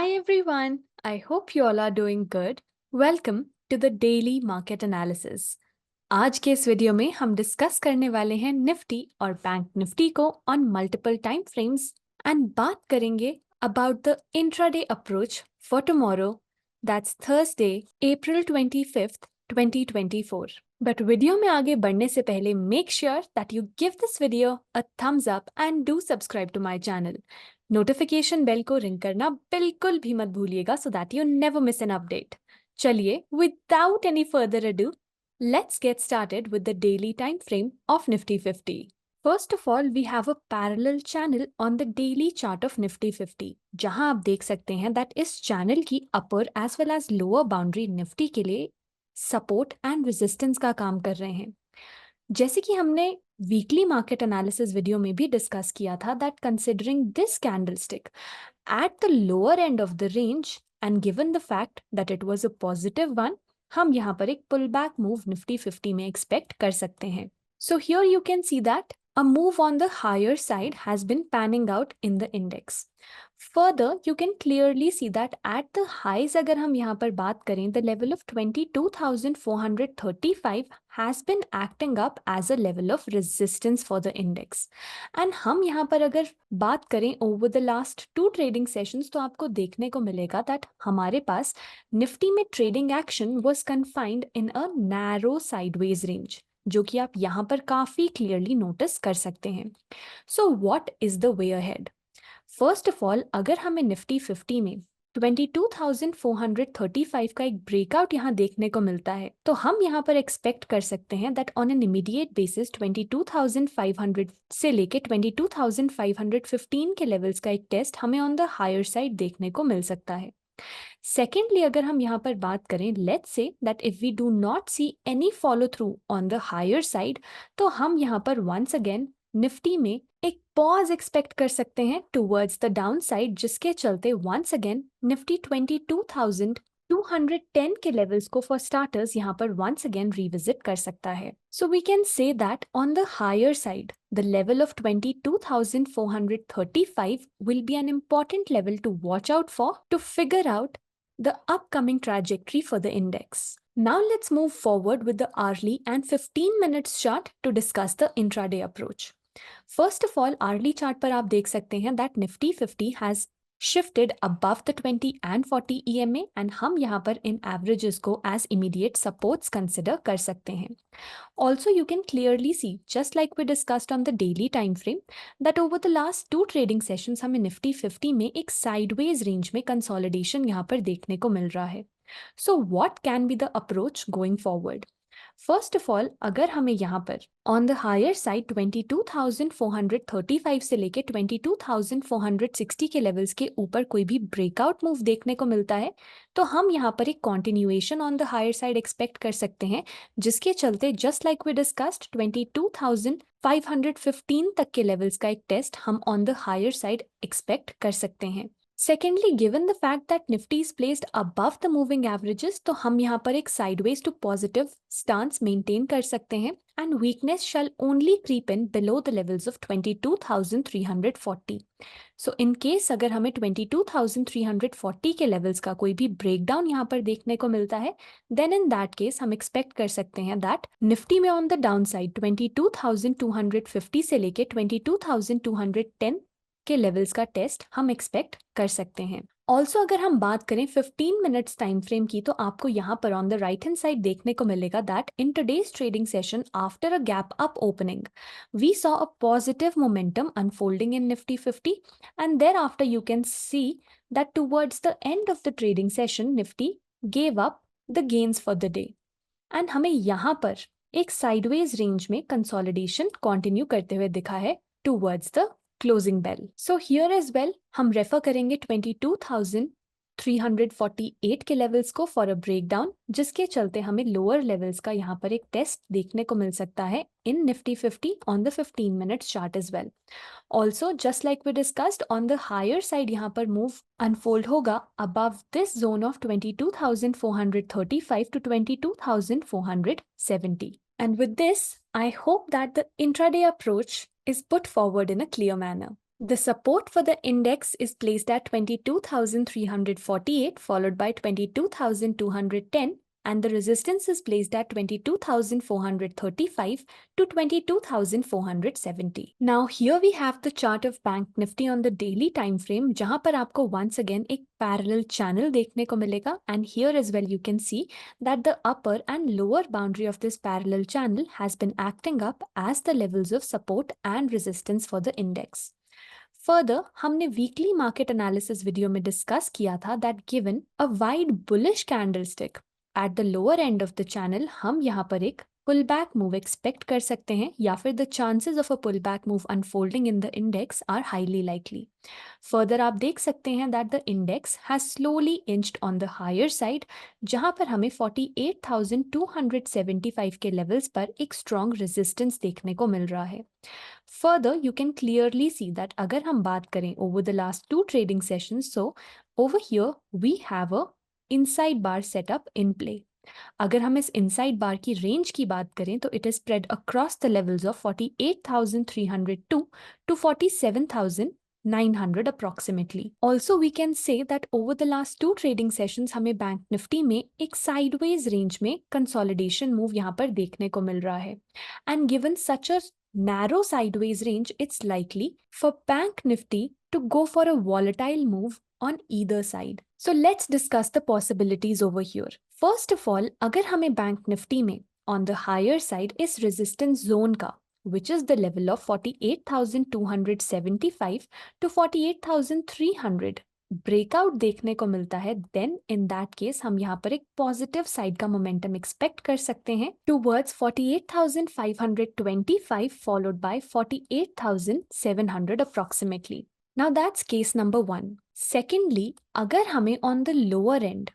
Hi everyone, I hope you all are doing good. Welcome to the Daily Market Analysis. आज के इस video में हम discuss करने वाले हैं निफ्टी और बैंक निफ्टी को on multiple time frames and बात करेंगे about the intraday approach for tomorrow, that's Thursday April 25th 2024. But video में आगे बढ़ने से पहले make sure that you give this video a thumbs up and do subscribe to my channel. Notification bell को ring करना बिल्कुल भी मत भूलिएगा so that you never miss an update. चलिए without any further ado, let's get started with the daily time frame of Nifty 50. First of all, we have a parallel channel on the daily chart of Nifty 50, जहां आप देख सकते हैं that इस channel की upper as well as lower boundary Nifty के लिए support and resistance का काम कर रहे हैं. जैसे कि हमने वीकली मार्केट एनालिसिस वीडियो में भी डिस्कस किया था that considering this candlestick at the lower and of the range and given the fact that it was a positive one, हम यहाँ पर एक पुल बैक मूव निफ्टी 50 में एक्सपेक्ट कर सकते हैं. So here you can see that a move on the higher side has been panning out in the index. Further, you can clearly see that at the highs अगर हम यहाँ पर बात करें, the level of 22,435 has been acting up as a level of resistance for the index. And हम यहाँ पर अगर बात करें over the last 2 trading sessions, तो आपको देखने को मिलेगा that हमारे पास निफ्टी में trading action was confined in a narrow sideways range, जो कि आप यहाँ पर काफी क्लियरली नोटिस कर सकते हैं. So what is the way ahead? First of all, अगर हमें निफ्टी 50 में 22,435 का एक ब्रेकआउट यहाँ देखने को मिलता है, तो हम यहाँ पर एक्सपेक्ट कर सकते हैं that on an immediate basis 22,500 से लेके 22,515 के लेवल्स का एक टेस्ट हमें ऑन द हायर साइड देखने को मिल सकता है. सेकेंडली, अगर हम यहाँ पर बात करें, let's say that if we do not see any follow through on the higher side, तो हम यहाँ पर वंस अगेन निफ्टी में एक पॉज एक्सपेक्ट कर सकते हैं टुवर्ड्स द डाउन साइड, जिसके चलते वंस अगेन निफ्टी 22,210 के लेवल्स को फॉर स्टार्टर्स यहाँ पर वंस अगेन रिविजिट कर सकता है. So we can say that on the higher side the level of 22,435 will be an important level to watch out for to figure out the upcoming trajectory for the index. Now let's move forward with the hourly and 15 minutes chart to discuss the intraday approach. First of all, hourly chart पर आप देख सकते हैं that Nifty 50 has shifted above the 20 and 40 EMA and हम यहाँ पर इन averages को as immediate supports consider कर सकते हैं. Also, you can clearly see, just like we discussed on the daily time frame, that over the last 2 trading sessions हमें Nifty 50 में एक sideways range में consolidation यहाँ पर देखने को मिल रहा है. So what can be the approach going forward? First of all, अगर हमें यहाँ पर on the higher side 22,435 से लेके 22,460 के लेवल्स के ऊपर कोई भी ब्रेकआउट मूव देखने को मिलता है, तो हम यहाँ पर एक continuation on the higher side expect कर सकते हैं, जिसके चलते just like we discussed 22,515 तक के लेवल्स का एक टेस्ट हम on the higher side expect कर सकते हैं. Secondly, given the fact that Nifty is placed above the moving averages, तो हम यहाँ पर एक sideways to positive stance maintain कर सकते हैं and weakness shall only creep in below the levels of 22,340. So in case अगर हमें 22,340 के levels का कोई भी breakdown यहाँ पर देखने को मिलता है, then in that case हम expect कर सकते हैं that Nifty में on the downside 22,250 से लेके 22,210 के लेवल्स का टेस्ट हम एक्सपेक्ट कर सकते हैं. ऑल्सो अगर हम बात करें 15 मिनट्स टाइम फ्रेम की, तो आपको यहाँ पर on the right hand side देखने को मिलेगा that in today's trading session after a gap up opening we saw a positive momentum unfolding in Nifty 50 and there after you can see that towards the end of the trading session Nifty gave up the gains for the day and हमें यहाँ पर एक sideways range में consolidation continue करते हुए दिखा है towards the closing bell. So here as well हम रेफर करेंगे 22,348 के लेवल्स को फॉर अ ब्रेकडाउन, जिसके चलते हमें लोअर लेवल्स का यहाँ पर एक टेस्ट देखने को मिल सकता है in Nifty 50 on the 15 minutes chart as well. Also just like we discussed on the higher side यहाँ पर मूव अनफोल्ड होगा above this zone of 22,435 to 22,470. And with this, I hope that the intraday approach is put forward in a clear manner. The support for the index is placed at 22,348, followed by 22,210, and the resistance is placed at 22,435 to 22,470. Now here we have the chart of Bank Nifty on the daily time frame, जहां पर आपको once again एक parallel channel देखने को मिलेगा, and here as well you can see that the upper and lower boundary of this parallel channel has been acting up as the levels of support and resistance for the index. Further हमने weekly market analysis video में discuss किया था that given a wide bullish candlestick at the lower and of the channel हम यहाँ पर एक पुल back move expect कर सकते हैं या फिर the chances of a pull back move unfolding in the index are highly likely. Further आप देख सकते हैं that the index has slowly inched on the higher side, जहां पर हमें 48,275 के लेवल्स पर एक स्ट्रॉन्ग रेजिस्टेंस देखने को मिल रहा है. Further, you can clearly see that अगर हम बात करें over the last two trading sessions, so over here we have a inside bar setup in play. अगर हम इस inside bar की range की बात करें तो it is spread across the levels of 48,302 to 47,900 approximately. Also, we can say that over the last two trading sessions हमें Bank Nifty में एक sideways range में consolidation move यहाँ पर देखने को मिल रहा है. And given such a narrow sideways range, it's likely for Bank Nifty to go for a volatile move on either side. So let's discuss the possibilities over here. First of all, अगर हमें Bank Nifty में on the higher side इस resistance zone का which is the level of 48,275 to 48,300 breakout देखने को मिलता है, then in that case हम यहाँ पर एक पॉजिटिव साइड का मोमेंटम एक्सपेक्ट कर सकते हैं towards 48,525 followed by 48,700 approximately. Now that's case number 1. Secondly, अगर हमें on the lower and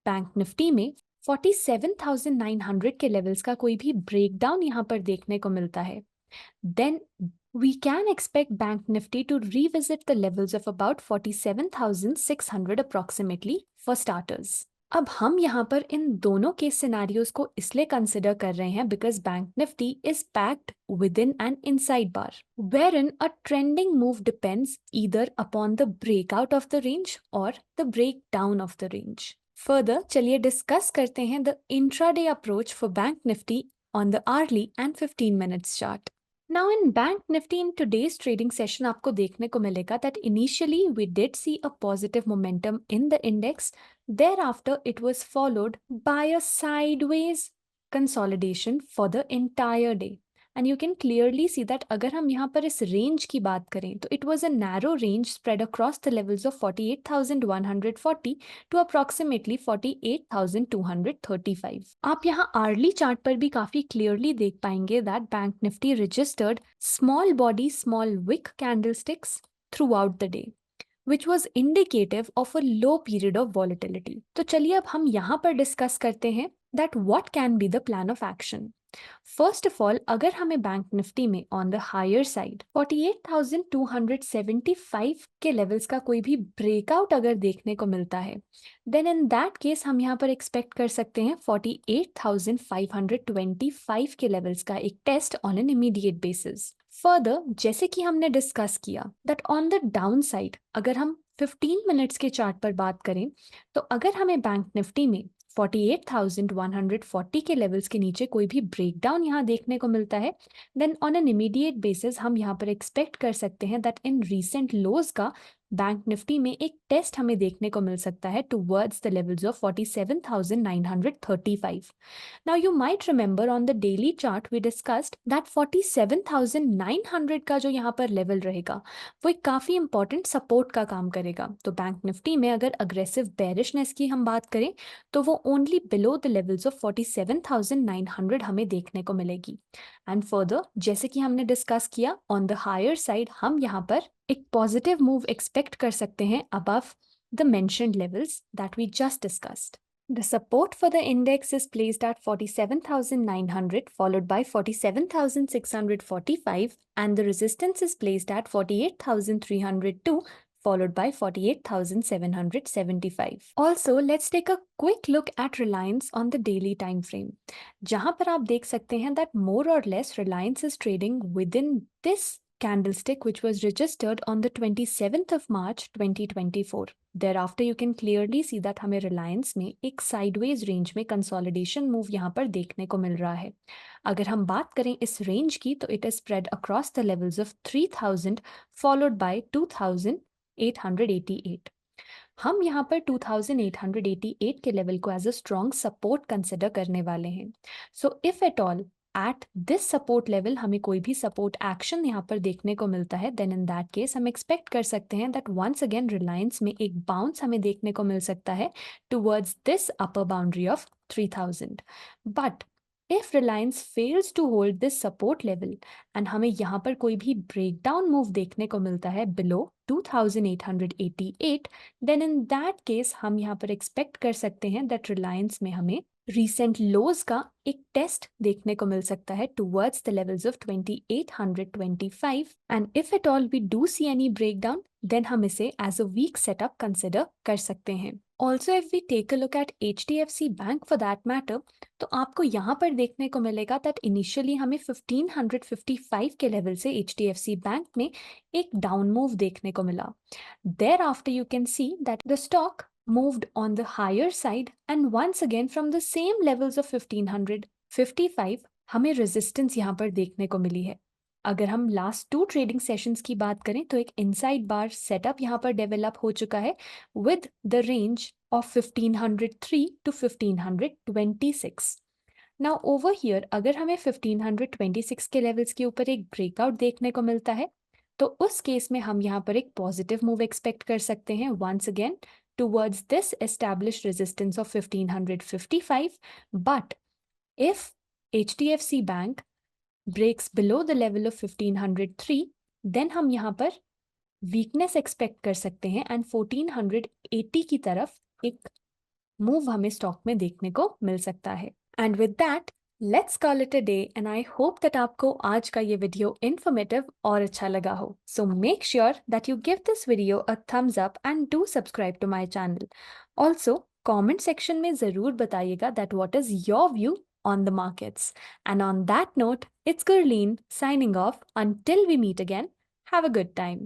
bank Nifty में 47,900 के लेवल्स का कोई भी ब्रेकडाउन यहाँ पर देखने को मिलता है, then we can expect Bank Nifty to revisit the levels of about 47,600 approximately for starters. अब हम यहाँ पर इन दोनों केस सिनेरियोज को इसलिए कंसिडर कर रहे हैं because Bank Nifty is packed within an inside bar, wherein a trending move depends either upon the breakout of the range or the breakdown of the range. Further, चलिए discuss करते हैं the intraday approach for Bank Nifty on the hourly and 15 minutes chart. Now in Bank Nifty in today's trading session आपको देखने को मिलेगा that initially we did see a positive momentum in the index. Thereafter it was followed by a sideways consolidation for the entire day. And you can clearly see that अगर हम यहाँ पर इस range की बात करें तो it was a narrow range spread across the levels of 48,140 to approximately 48,235. आप यहाँ hourly chart पर भी काफी clearly देख पाएंगे that Bank Nifty registered small body, small wick candlesticks throughout the day, which was indicative of a low period of volatility. तो चलिए अब हम यहाँ पर डिस्कस करते हैं that what can be the plan of action. First of all, अगर हमें बैंक निफ्टी में on the higher side 48,275 के लेवल्स का कोई भी ब्रेकआउट अगर देखने को मिलता है, then in that case हम यहाँ पर एक्सपेक्ट कर सकते हैं 48,525 के लेवल्स का एक test on an immediate basis. Further, जैसे कि हमने डिस्कस किया that on the down side अगर हम 15 मिनट्स के चार्ट पर बात करें तो अगर हमें बैंक निफ्टी में 48,140 के लेवल्स के नीचे कोई भी ब्रेकडाउन यहाँ देखने को मिलता है, then on an immediate basis हम यहाँ पर एक्सपेक्ट कर सकते हैं दैट इन रीसेंट लोज का बैंक निफ्टी में एक टेस्ट हमें देखने को मिल सकता है towards the levels of 47,935. Now you might remember on the daily chart we discussed that 47,900 का जो यहाँ पर लेवल रहेगा वो एक काफ़ी इंपॉर्टेंट सपोर्ट का काम करेगा. तो बैंक निफ्टी में अगर अग्रेसिव बेरिशनेस की हम बात करें तो वो only below the levels of 47,900 हमें देखने को मिलेगी. एंड फर्दर, जैसे कि हमने डिस्कस किया ऑन द हायर साइड हम यहाँ पर एक पॉजिटिव मूव एक्सपेक्ट कर सकते हैं above the mentioned levels that we just discussed. The support for the index is placed at 47,900 followed by 47,645 and the resistance is placed at 48,302 followed by 48,775. Also, let's take a quick look at Reliance on the daily time frame. जहां पर आप देख सकते हैं that more or less Reliance is trading within this candlestick which was registered on the 27th of March 2024. Thereafter you can clearly see that हमें Reliance में एक sideways range में consolidation move यहाँ पर देखने को मिल रहा है. अगर हम बात करें इस range की तो it is spread across the levels of 3000 followed by 2888. हम यहाँ पर 2888 के लेवल को as a strong support consider करने वाले हैं. So if at all at this support level हमें कोई भी सपोर्ट एक्शन यहाँ पर देखने को मिलता है, देन इन दैट केस हम एक्सपेक्ट कर सकते हैं दैट वंस अगेन रिलायंस में एक बाउंस हमें देखने को मिल सकता है towards this upper boundary of 3000. But if Reliance fails to hold this support level and हमें यहाँ पर कोई भी breakdown move देखने को मिलता है below 2888, then in that case हम यहाँ पर expect कर सकते हैं that Reliance में हमें recent lows का एक टेस्ट देखने को मिल सकता है towards the levels of 2825, and if at all we do see any breakdown then हम इसे as a weak setup consider कर सकते हैं. Also if we take a look at HDFC Bank for that matter, तो आपको यहाँ पर देखने को मिलेगा that initially हमें 1555 के लेवल से HDFC Bank में एक डाउन मूव देखने को मिला. Thereafter you can see that the stock moved on the higher side and once again from the same levels of 1555 हमें रेजिस्टेंस यहाँ पर देखने को मिली है. अगर हम लास्ट 2 ट्रेडिंग सेशंस की बात करें तो एक इनसाइड बार सेटअप यहाँ पर डेवलप हो चुका है with the range of 1503 to 1526. Now over here अगर हमें 1526 के लेवल्स के ऊपर एक ब्रेकआउट देखने को मिलता है तो उस केस में हम यहाँ पर एक पॉजिटिव मूव एक्सपेक्ट कर सकते हैं once again towards this established resistance of 1555. But if HDFC Bank breaks below the level of 1503, then हम यहाँ पर वीकनेस एक्सपेक्ट कर सकते हैं एंड 1480 की तरफ एक मूव हमें स्टॉक में देखने को मिल सकता है. And with that let's call it a day and I hope that आपको आज का ये वीडियो इन्फॉर्मेटिव और अच्छा लगा हो. So make sure that you give this video a thumbs up and do subscribe to my channel. Also comment section में ज़रूर बताइएगा that what is your view on the markets. And on that note, it's Gurleen signing off. Until we meet again, have a good time.